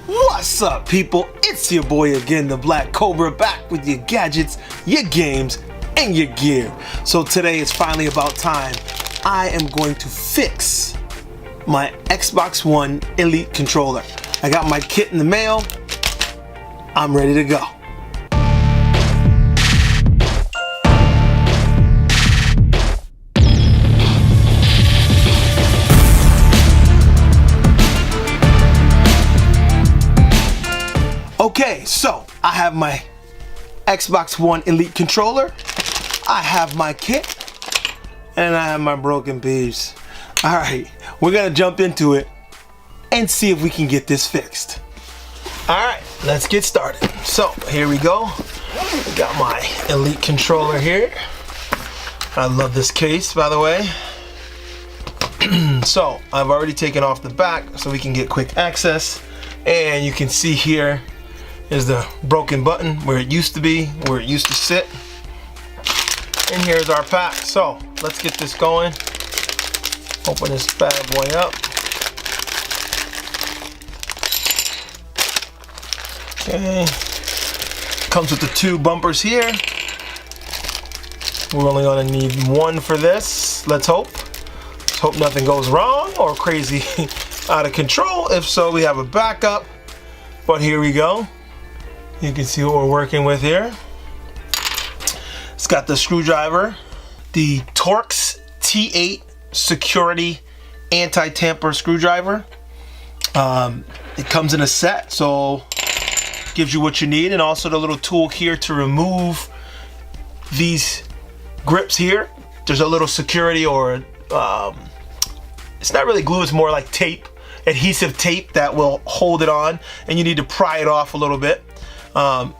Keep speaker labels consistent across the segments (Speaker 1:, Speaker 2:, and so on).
Speaker 1: What's up, people? It's your boy again, the Black Cobra, back with your gadgets, your games, and your gear. So today is finally about time. I am going to fix my Xbox One Elite controller. I got my kit in the mail. I'm ready to go. Okay, so I have my Xbox One Elite controller, I have my kit, and I have my broken piece. Alright, we're gonna jump into it and see if we can get this fixed. Alright, let's get started. So, here we go. We got my Elite controller here. I love this case, by the way. So, I've already taken off the back so we can get quick access. And you can see here is the broken button where it used to be, where it used to sit. And here's our pack. So let's get this going. Open this bad boy up. Okay. Comes with the two bumpers here. We're only gonna need one for this. Let's hope. Let's hope nothing goes wrong or crazy out of control. If so, we have a backup. But here we go. You can see what we're working with here. It's got the screwdriver, the Torx T8 security anti-tamper screwdriver. It comes in a set, so gives you what you need, and also the little tool here to remove these grips here. There's a little security, or it's not really glue, it's more like tape, adhesive tape that will hold it on, and you need to pry it off a little bit.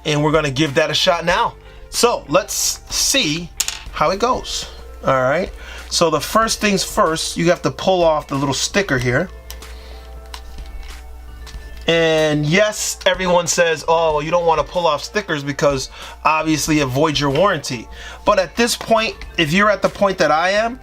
Speaker 1: And we're gonna give that a shot now. So let's see how it goes. All right, so the first things first, you have to pull off the little sticker here. And yes, everyone says, oh, you don't want to pull off stickers because obviously it voids your warranty. But at this point, if you're at the point that I am,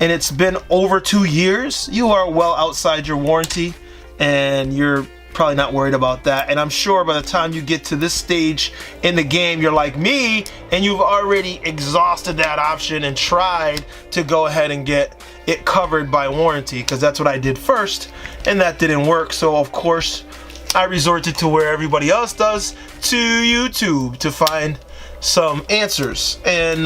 Speaker 1: and it's been over 2 years, you are well outside your warranty, and you're probably not worried about that. And I'm sure by the time you get to this stage in the game, you're like me and you've already exhausted that option and tried to go ahead and get it covered by warranty, because that's what I did first, and that didn't work. So of course I resorted to where everybody else does, to YouTube, to find some answers. And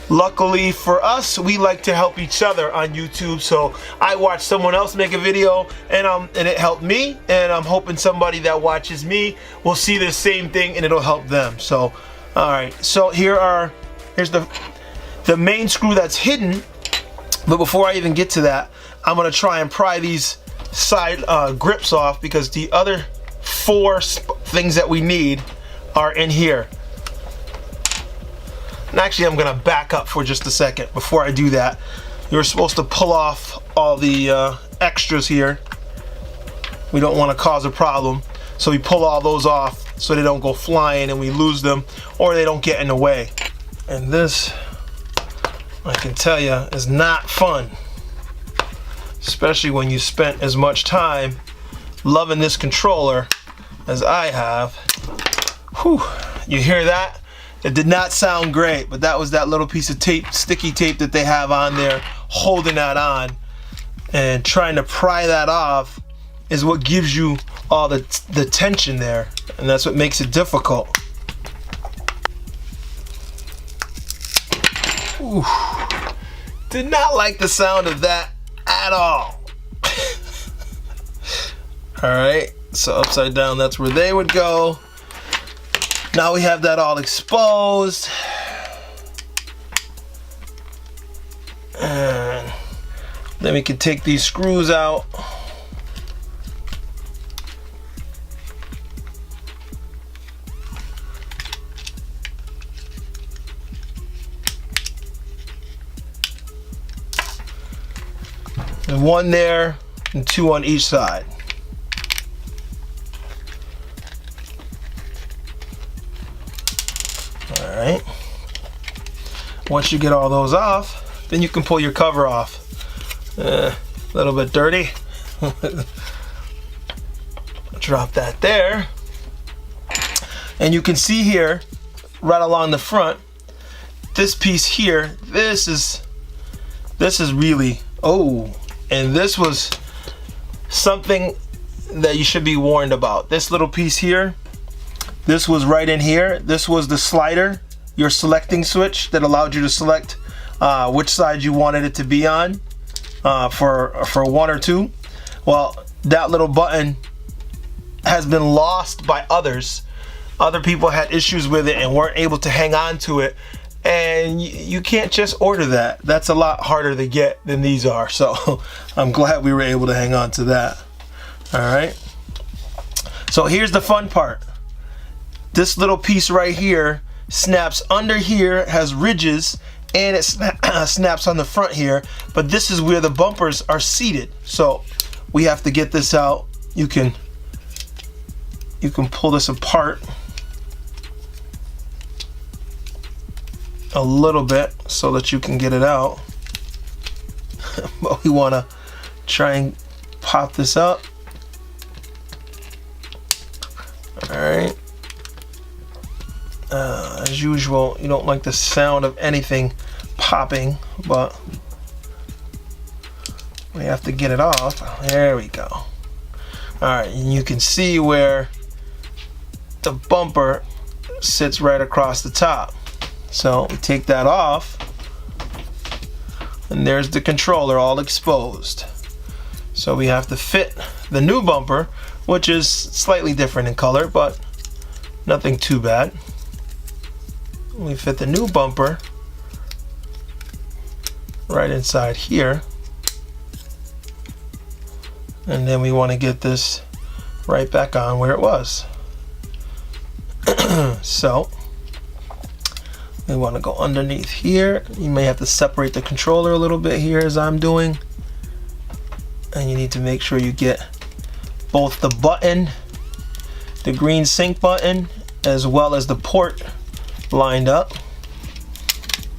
Speaker 1: luckily for us, we like to help each other on YouTube. So I watched someone else make a video, and it helped me, and I'm hoping somebody that watches me will see the same thing and it'll help them. So all right, so here's the main screw that's hidden. But before I even get to that, I'm gonna try and pry these side grips off, because the other four things that we need are in here. And actually, I'm gonna back up for just a second. Before I do that, you're supposed to pull off all the extras here. We don't want to cause a problem, so we pull all those off so they don't go flying and we lose them, or they don't get in the way. And this, I can tell you, is not fun, especially when you spent as much time loving this controller as I have. Whew, you hear that? It did not sound great, but that was that little piece of tape, sticky tape that they have on there holding that on. And trying to pry that off is what gives you all the tension there, and that's what makes it difficult. Ooh. Did not like the sound of that at all. Alright, so upside down, that's where they would go. Now we have that all exposed. And then we can take these screws out. There's one there and two on each side. Alright. Once you get all those off, then you can pull your cover off. A little bit dirty. Drop that there. And you can see here, right along the front, this piece here, this is really, oh, and this was something that you should be warned about. This little piece here, this was right in here. This was the slider, your selecting switch that allowed you to select which side you wanted it to be on for 1 or 2. Well, that little button has been lost by others. Other people had issues with it and weren't able to hang on to it. And you can't just order that. That's a lot harder to get than these are. So I'm glad we were able to hang on to that. All right. So here's the fun part. This little piece right here snaps under here, has ridges, and it snaps on the front here. But this is where the bumpers are seated. So we have to get this out. You can pull this apart a little bit so that you can get it out. But we want to try and pop this up. Alright. As usual, you don't like the sound of anything popping, but we have to get it off. There we go. Alright, and you can see where the bumper sits right across the top. So we take that off, and there's the controller all exposed. So we have to fit the new bumper, which is slightly different in color, but nothing too bad. We fit the new bumper right inside here, and then we want to get this right back on where it was. So we want to go underneath here. You may have to separate the controller a little bit here, as I'm doing, and you need to make sure you get both the button, the green sync button, as well as the port lined up.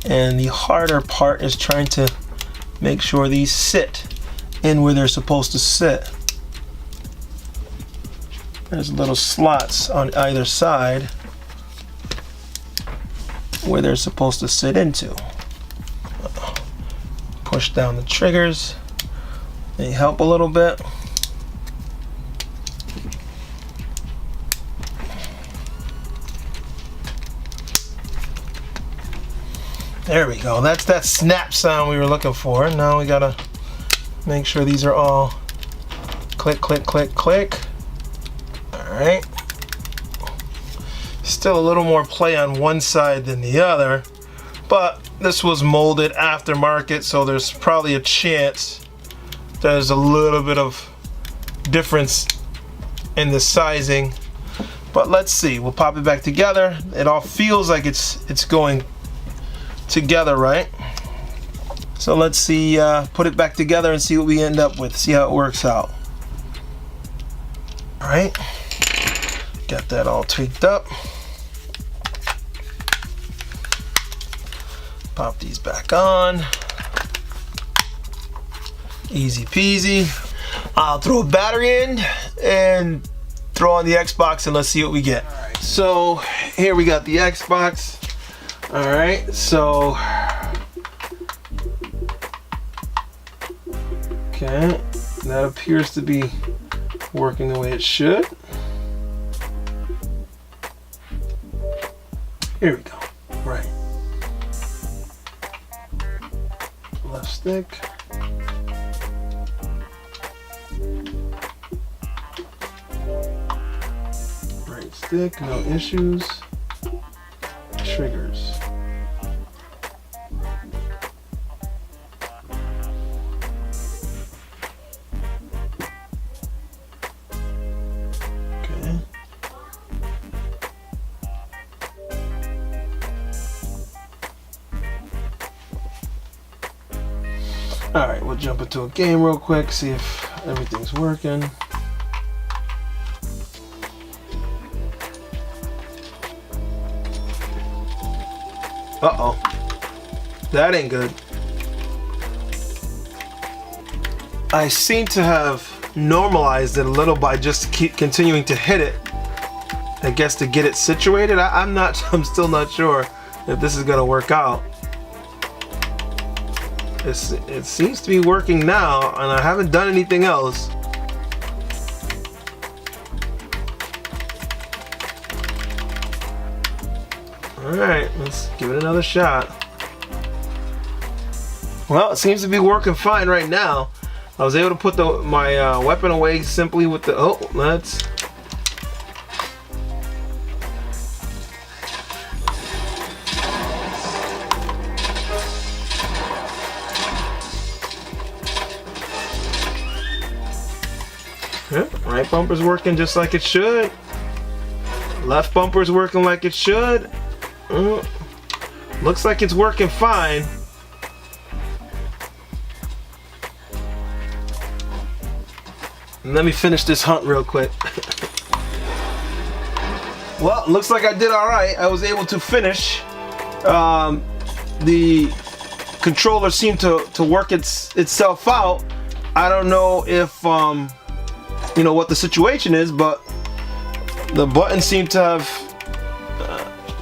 Speaker 1: And the harder part is trying to make sure these sit in where they're supposed to sit. There's little slots on either side where they're supposed to sit into. Push down the triggers. They help a little bit. There we go. That's that snap sound we were looking for. Now we gotta make sure these are all click, click, click, click. All right. Still a little more play on one side than the other, but this was molded aftermarket, so there's probably a chance there's a little bit of difference in the sizing. But let's see. We'll pop it back together. It all feels like it's going together, right? So let's see, put it back together and see what we end up with, see how it works out. All right, got that all tweaked up. Pop these back on. Easy peasy. I'll throw a battery in and throw on the Xbox and let's see what we get. All right, so here we got the Xbox. All right, so okay, that appears to be working the way it should. Here we go. Right. Left stick. Right stick, no issues. Triggers. All right, we'll jump into a game real quick, see if everything's working. Uh-oh. That ain't good. I seem to have normalized it a little by just keep continuing to hit it. I guess to get it situated. I'm still not sure if this is gonna work out. It seems to be working now, and I haven't done anything else. Alright, let's give it another shot. Well, it seems to be working fine right now. I was able to put my weapon away simply with the, let's. Right bumper's working just like it should. Left bumper's working like it should. Looks like it's working fine. Let me finish this hunt real quick. Well, looks like I did all right. I was able to finish. The controller seemed to work itself out. I don't know if you know what the situation is, but the button seemed to have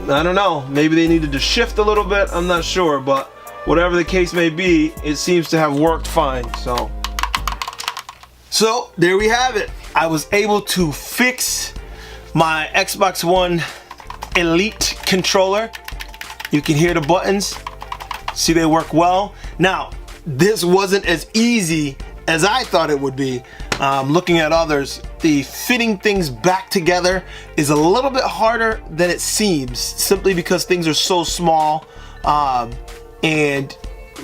Speaker 1: I don't know, maybe they needed to shift a little bit, I'm not sure, but whatever the case may be, it seems to have worked fine. So there we have it. I was able to fix my Xbox One Elite controller. You can hear the buttons, see they work well. Now, this wasn't as easy as I thought it would be. Looking at others, the fitting things back together is a little bit harder than it seems, simply because things are so small, and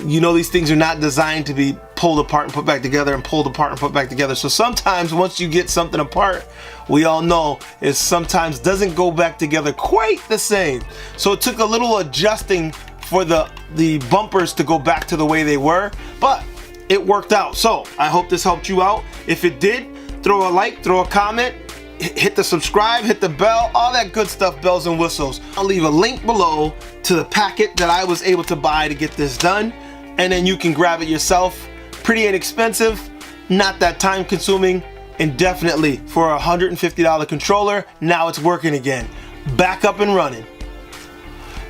Speaker 1: you know these things are not designed to be pulled apart and put back together and pulled apart and put back together. So sometimes once you get something apart, we all know it sometimes doesn't go back together quite the same. So it took a little adjusting for the bumpers to go back to the way they were, but it worked out. So I hope this helped you out. If it did, throw a like, throw a comment, hit the subscribe, hit the bell, all that good stuff, bells and whistles. I'll leave a link below to the packet that I was able to buy to get this done, and then you can grab it yourself. Pretty inexpensive, not that time consuming, and definitely for a $150 controller, now it's working again. Back up and running.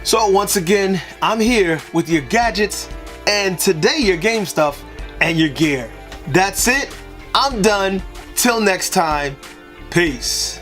Speaker 1: So once again, I'm here with your gadgets, and today your game stuff and your gear. That's it. I'm done. Till next time. Peace.